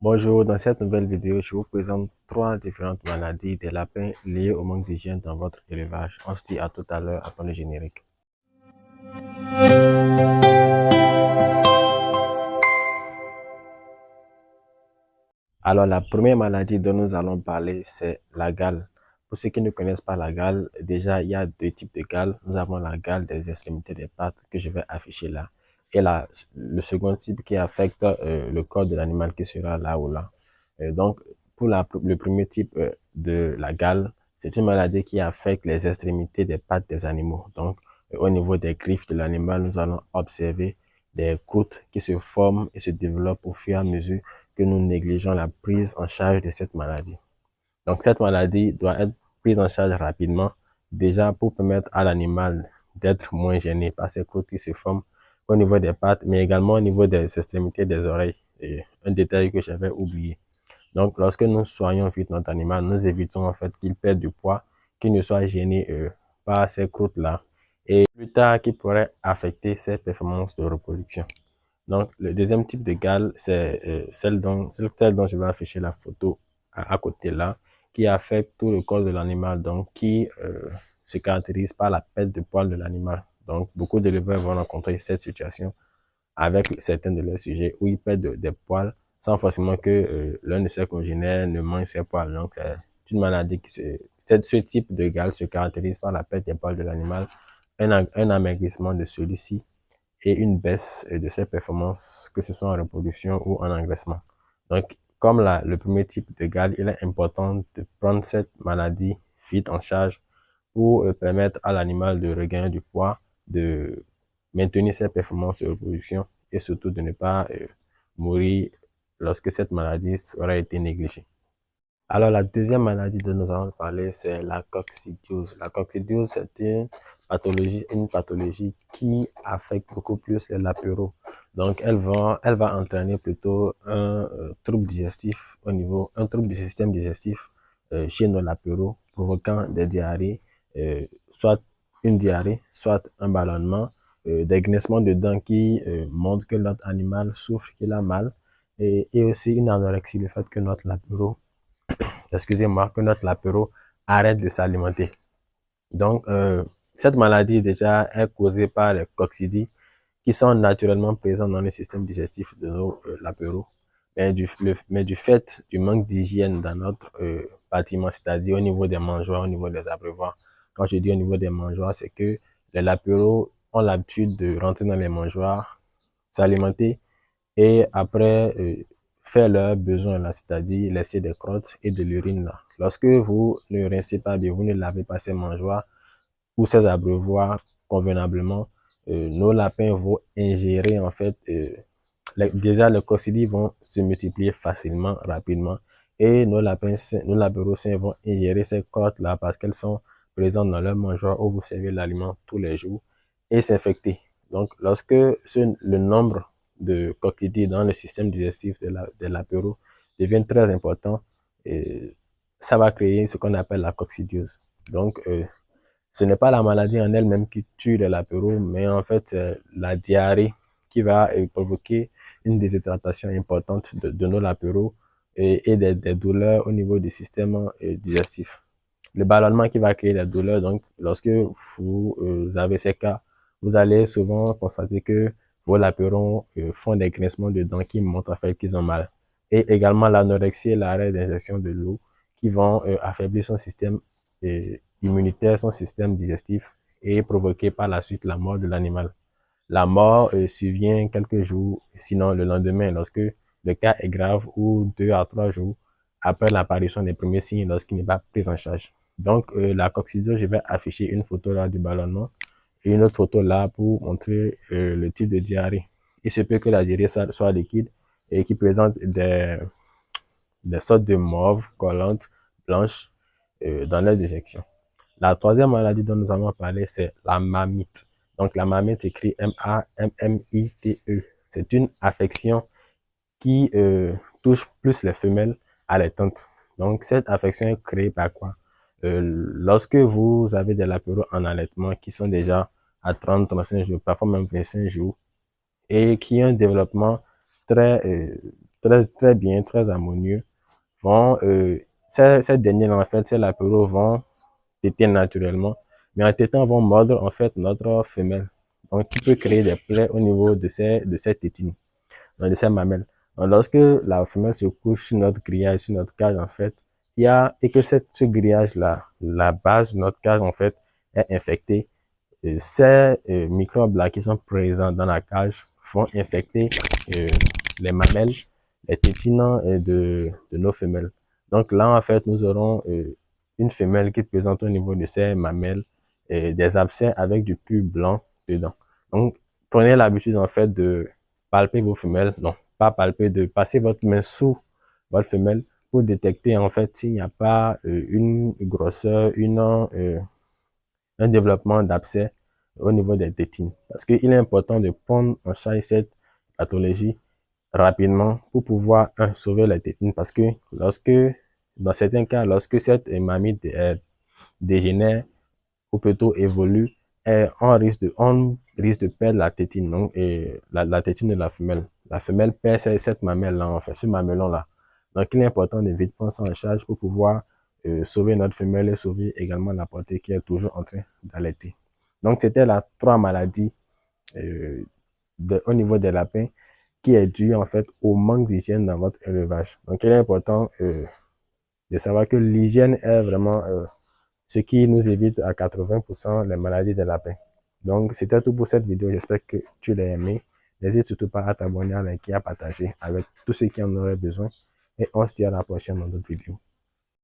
Bonjour, dans cette nouvelle vidéo, je vous présente trois différentes maladies des lapins liées au manque d'hygiène dans votre élevage. On se dit à tout à l'heure après le générique. Alors, la première maladie dont nous allons parler, c'est la gale. Pour ceux qui ne connaissent pas la gale, déjà, il y a deux types de gale. Nous avons la gale des extrémités des pattes que je vais afficher là. Et le second type qui affecte le corps de l'animal qui sera là ou là. Donc, pour le premier type de la gale, c'est une maladie qui affecte les extrémités des pattes des animaux. Donc, au niveau des griffes de l'animal, nous allons observer des croûtes qui se forment et se développent au fur et à mesure que nous négligeons la prise en charge de cette maladie. Donc, cette maladie doit être prise en charge rapidement, déjà pour permettre à l'animal d'être moins gêné par ces croûtes qui se forment au niveau des pattes, mais également au niveau des extrémités des oreilles. Et un détail que j'avais oublié. Donc, lorsque nous soignons vite notre animal, nous évitons en fait qu'il perde du poids, qu'il ne soit gêné par ces croûtes-là, et plus tard qu'il pourrait affecter ses performances de reproduction. Donc, le deuxième type de gale, c'est celle dont je vais afficher la photo à côté là, qui affecte tout le corps de l'animal, donc qui se caractérise par la perte de poils de l'animal. Donc, beaucoup d'éleveurs vont rencontrer cette situation avec certains de leurs sujets où ils perdent des poils sans forcément que l'un de ses congénères ne mange ses poils. Donc, c'est une maladie ce type de gale se caractérise par la perte des poils de l'animal, un amaigrissement de celui-ci et une baisse de ses performances, que ce soit en reproduction ou en engraissement. Donc, comme le premier type de gale, il est important de prendre cette maladie vite en charge pour permettre à l'animal de regagner du poids, de maintenir ses performances de reproduction et surtout de ne pas mourir lorsque cette maladie aurait été négligée. Alors, la deuxième maladie dont nous allons parler, c'est la coccidiose. La coccidiose, c'est une pathologie qui affecte beaucoup plus les lapéraux. Donc, elle va entraîner plutôt un trouble digestif un trouble du système digestif chez nos lapéraux, provoquant des diarrhées, soit une diarrhée, soit un ballonnement, des grincements de dents qui montrent que notre animal souffre, qu'il a mal, et aussi une anorexie, le fait que notre lapéro excusez-moi, que notre lapéro arrête de s'alimenter. Donc, cette maladie déjà est causée par les coccidies qui sont naturellement présents dans le système digestif de nos lapéraux. Mais du fait du manque d'hygiène dans notre bâtiment, c'est-à-dire au niveau des mangeoires, au niveau des abreuvoirs. Quand je dis au niveau des mangeoires, c'est que les lapéraux ont l'habitude de rentrer dans les mangeoires, s'alimenter et après faire leurs besoins là, c'est-à-dire laisser des crottes et de l'urine là. Lorsque vous ne rincez pas bien, vous ne lavez pas ces mangeoires ou ces abreuvoirs convenablement, nos lapins vont ingérer en fait, déjà les coccidies vont se multiplier facilement, rapidement et nos lapéraux sains vont ingérer ces crottes là parce qu'elles sont présentes dans leur mangeoire où vous servez l'aliment tous les jours et s'infecter. Donc, lorsque le nombre de coccidies dans le système digestif de l'apéro devient très important, et ça va créer ce qu'on appelle la coccidiose. Donc, ce n'est pas la maladie en elle-même qui tue l'apéro, mais en fait, c'est la diarrhée qui va provoquer une déshydratation importante de nos lapéraux et des douleurs au niveau du système digestif. Le ballonnement qui va créer des douleurs, donc lorsque vous avez ces cas, vous allez souvent constater que vos lapérons font des grincements de dents qui montrent en fait qu'ils ont mal. Et également l'anorexie et l'arrêt d'injection de l'eau qui vont affaiblir son système immunitaire, son système digestif et provoquer par la suite la mort de l'animal. La mort survient quelques jours, sinon le lendemain, lorsque le cas est grave ou 2 à 3 jours après l'apparition des premiers signes lorsqu'il n'est pas pris en charge. Donc, la coccidiose, je vais afficher une photo là du ballonnement et une autre photo là pour montrer le type de diarrhée. Il se peut que la diarrhée soit liquide et qui présente des sortes de mauve collantes blanches dans leur déjection. La troisième maladie dont nous allons parler, c'est la mamite. Donc, la mamite écrit M-A-M-M-I-T-E. C'est une affection qui touche plus les femelles allaitantes. Donc, cette affection est créée par quoi? Lorsque vous avez des lapéraux en allaitement qui sont déjà à 30-35 jours, parfois même 25 jours, et qui ont un développement très très bien, très harmonieux, vont, ces derniers, en fait, ces lapéros vont téter naturellement, mais en tétant vont mordre, en fait, notre femelle. Donc, qui peut créer des plaies au niveau de ces tétines, de ces mamelles. Donc, lorsque la femelle se couche sur notre grillage, sur notre cage, en fait, et que ce grillage-là, la base de notre cage, en fait, est infectée, ces microbes-là qui sont présents dans la cage vont infecter euh, les mamelles, les tétines de nos femelles. Donc là, en fait, nous aurons une femelle qui présente au niveau de ses mamelles des abcès avec du pus blanc dedans. Donc, prenez l'habitude, en fait, de palper vos femelles. Non, pas palper, de passer votre main sous votre femelle pour détecter, en fait, s'il n'y a pas une grosseur, un développement d'abcès au niveau des tétines. Parce qu'il est important de prendre en charge cette pathologie rapidement pour pouvoir, sauver les tétines. Parce que dans certains cas, lorsque cette mamie dégénère ou plutôt évolue, on risque de perdre la tétine, donc, et la tétine de la femelle. La femelle perd cette mamelle-là, en fait, ce mamelon-là. Donc, il est important de vite prendre ça en charge pour pouvoir sauver notre femelle et sauver également la portée qui est toujours en train d'allaiter. Donc, c'était la 3 maladies au niveau des lapins qui est due en fait au manque d'hygiène dans votre élevage. Donc, il est important de savoir que l'hygiène est vraiment ce qui nous évite à 80% les maladies des lapins. Donc, c'était tout pour cette vidéo. J'espère que tu l'as aimé. N'hésite surtout pas à t'abonner, à liker, à partager avec tous ceux qui en auraient besoin. Et on se dit à la prochaine dans d'autres vidéos.